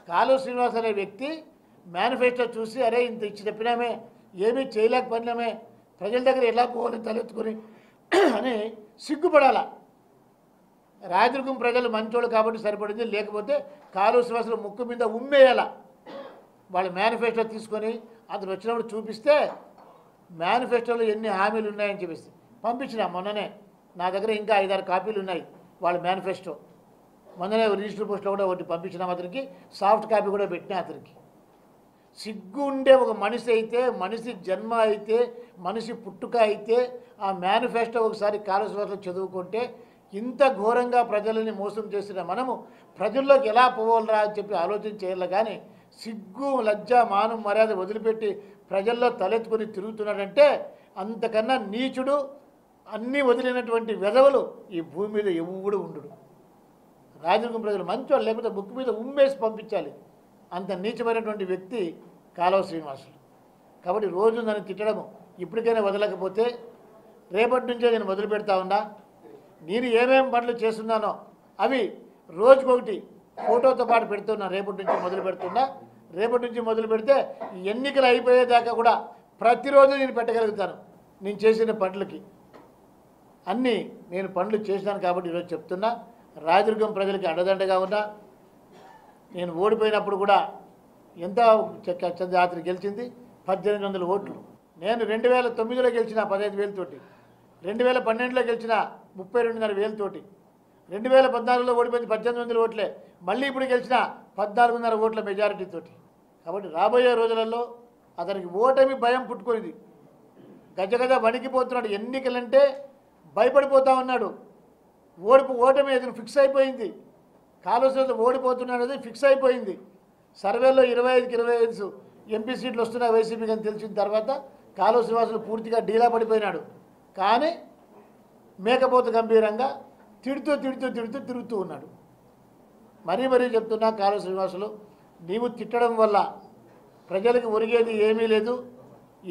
కాలువ శ్రీనివాస్ అనే వ్యక్తి మేనిఫెస్టో చూసి అరే ఇంత ఇచ్చి చెప్పినామే ఏమీ చేయలేకపోయినామే ప్రజల దగ్గర ఎలా పోవాలని తలెత్తుకొని అని సిగ్గుపడాల. రాయదుర్గం ప్రజలు మంచోళ్ళు కాబట్టి సరిపడింది, లేకపోతే కాలువ శ్రీనివాసులు ముక్కు మీద ఉమ్మేయాల. వాళ్ళు మేనిఫెస్టో తీసుకొని అతను వచ్చినప్పుడు చూపిస్తే మేనిఫెస్టోలో ఎన్ని హామీలు ఉన్నాయని చెప్పేసి పంపించిన. మొన్ననే నా దగ్గర ఇంకా 5-6 కాపీలు ఉన్నాయి వాళ్ళ మేనిఫెస్టో. మొన్ననే రిజిస్టర్ పోస్ట్లో కూడా ఒకటి పంపించిన అతనికి, సాఫ్ట్ కాపీ కూడా పెట్టిన అతనికి. సిగ్గు ఉండే ఒక మనిషి అయితే, మనిషి జన్మ అయితే, మనిషి పుట్టుక అయితే ఆ మేనిఫెస్టో ఒకసారి కాలువ చదువుకుంటే ఇంత ఘోరంగా ప్రజలని మోసం చేసిన మనము ప్రజల్లోకి ఎలా పోవాలరా అని చెప్పి ఆలోచన చేయాలి. కానీ సిగ్గు లజ్జ మానం మర్యాద వదిలిపెట్టి ప్రజల్లో తలెత్తుకొని తిరుగుతున్నాడంటే అంతకన్నా నీచుడు, అన్నీ వదిలినటువంటి వెధవలు ఈ భూమి మీద ఎవడు ఉండడు. రాజదుర్గం ప్రజలు మంచోళ్ళు, లేకపోతే ముక్కు మీద ఉమ్మేసి పంపించాలి. అంత నీచమైనటువంటి వ్యక్తి కాలువ శ్రీనివాసులు. కాబట్టి రోజు నన్ను తిట్టడము ఇప్పటికైనా వదలకపోతే రేపటి నుంచే నేను మొదలు పెడతా ఉన్నా. నేను ఏమేం పనులు చేస్తున్నానో అవి రోజుకొకటి ఫోటోతో పాటు పెడుతున్నా. రేపటి నుంచి మొదలు పెడుతున్నా. రేపటి నుంచి మొదలు పెడితే ఎన్నికలు అయిపోయేదాకా కూడా ప్రతిరోజు నేను పెట్టగలుగుతాను. నేను చేసిన పనులకి అన్నీ నేను పనులు చేసినాను కాబట్టి ఈరోజు చెప్తున్నా. రాయదుర్గం ప్రజలకి అండదండగా ఉన్నా. నేను ఓడిపోయినప్పుడు కూడా ఎంత చంద్రయాత్ర గెలిచింది 1800 ఓట్లు. నేను 2009లో గెలిచిన 15,000 తోటి, 2012లో గెలిచిన 32,500 తోటి, 2014లో ఓడిపోయింది 1800 ఓట్లే, మళ్ళీ ఇప్పుడు గెలిచిన 14,500 ఓట్ల మెజారిటీ తోటి. కాబట్టి రాబోయే రోజులలో అతనికి ఓటమి భయం పుట్టుకునేది. గజగజ వణికిపోతున్నాడు. ఎన్నికలంటే భయపడిపోతా ఉన్నాడు. ఓటమి అతను ఫిక్స్ అయిపోయింది. కాలువ ఓడిపోతున్నాడు అది ఫిక్స్ అయిపోయింది. సర్వేలో 25కి 25 ఎంపీ సీట్లు వస్తున్నాయి వైసీపీకి అని తెలిసిన తర్వాత కాలువ శ్రీనివాసులు పూర్తిగా డీలా పడిపోయినాడు. కానీ మేకపోతు గంభీరంగా తిడుతూ ఉన్నాడు. మరీ చెప్తున్నా, కాలువ శ్రీనివాసులు నీవు తిట్టడం వల్ల ప్రజలకు ఒరిగేది ఏమీ లేదు,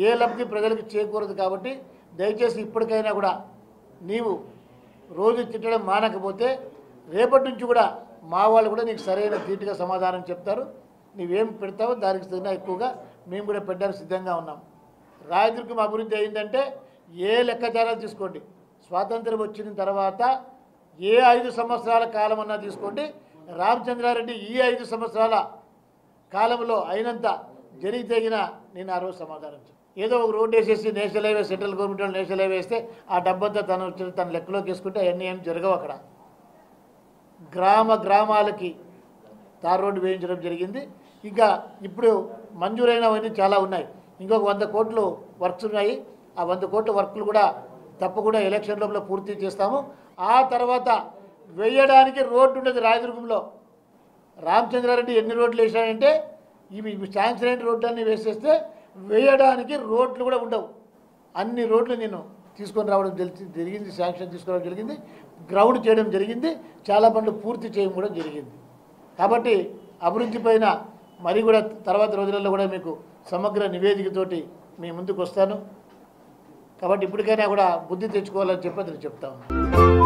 ఏ లబ్ధి ప్రజలకు చేకూరదు. కాబట్టి దయచేసి ఇప్పటికైనా కూడా నీవు రోజు తిట్టడం మానకపోతే రేపటి నుంచి కూడా మా వాళ్ళు కూడా నీకు సరైన ధీటుగా సమాధానం చెప్తారు. నీవేం పెడతావో దానికి సిద్ధంగా ఎక్కువగా మేము కూడా పెట్టడానికి సిద్ధంగా ఉన్నాం. రాయదుర్గం అభివృద్ధి అయిందంటే ఏ లెక్కాచారాలు తీసుకోండి, స్వాతంత్రం వచ్చిన తర్వాత ఏ 5 సంవత్సరాల కాలం అన్నా తీసుకోండి, రామచంద్రారెడ్డి ఈ 5 సంవత్సరాల కాలంలో అయినంత జరిగితేగిన నేను ఆ రోజు సమాధానం చెప్తాను. ఏదో ఒక రోడ్డు వేసేసి నేషనల్ హైవే, సెంట్రల్ గవర్నమెంట్ వాళ్ళు నేషనల్ హైవే వేస్తే ఆ డబ్బంతా తన లెక్కలోకి వేసుకుంటే అవన్నీ ఏం జరగవు. అక్కడ గ్రామాలకి తార్ రోడ్డు వేయించడం జరిగింది. ఇంకా ఇప్పుడు మంజూరైనవన్నీ చాలా ఉన్నాయి. ఇంకొక 100 కోట్లు వర్క్స్ ఉన్నాయి. ఆ 100 కోట్ల వర్క్లు కూడా తప్పకుండా ఎలక్షన్ లోపల పూర్తి చేస్తాము. ఆ తర్వాత వేయడానికి రోడ్డు ఉండదు రాయదుర్గంలో. రామచంద్రారెడ్డి ఎన్ని రోడ్లు వేసాడంటే ఇవి శాంక్షన్ అయిన రోడ్లన్నీ వేసేస్తే వేయడానికి రోడ్లు కూడా ఉండవు. అన్ని రోడ్లు నేను తీసుకొని రావడం జరిగింది, శాంక్షన్ తీసుకోవడం జరిగింది, గ్రౌండ్ చేయడం జరిగింది, చాలా పనులు పూర్తి చేయడం కూడా జరిగింది. కాబట్టి అభివృద్ధి పైన మరి కూడా తర్వాత రోజులలో కూడా మీకు సమగ్ర నివేదికతోటి మీ ముందుకు వస్తాను. కాబట్టి ఇప్పటికైనా కూడా బుద్ధి తెచ్చుకోవాలని చెప్పి చెప్తా ఉన్నాను.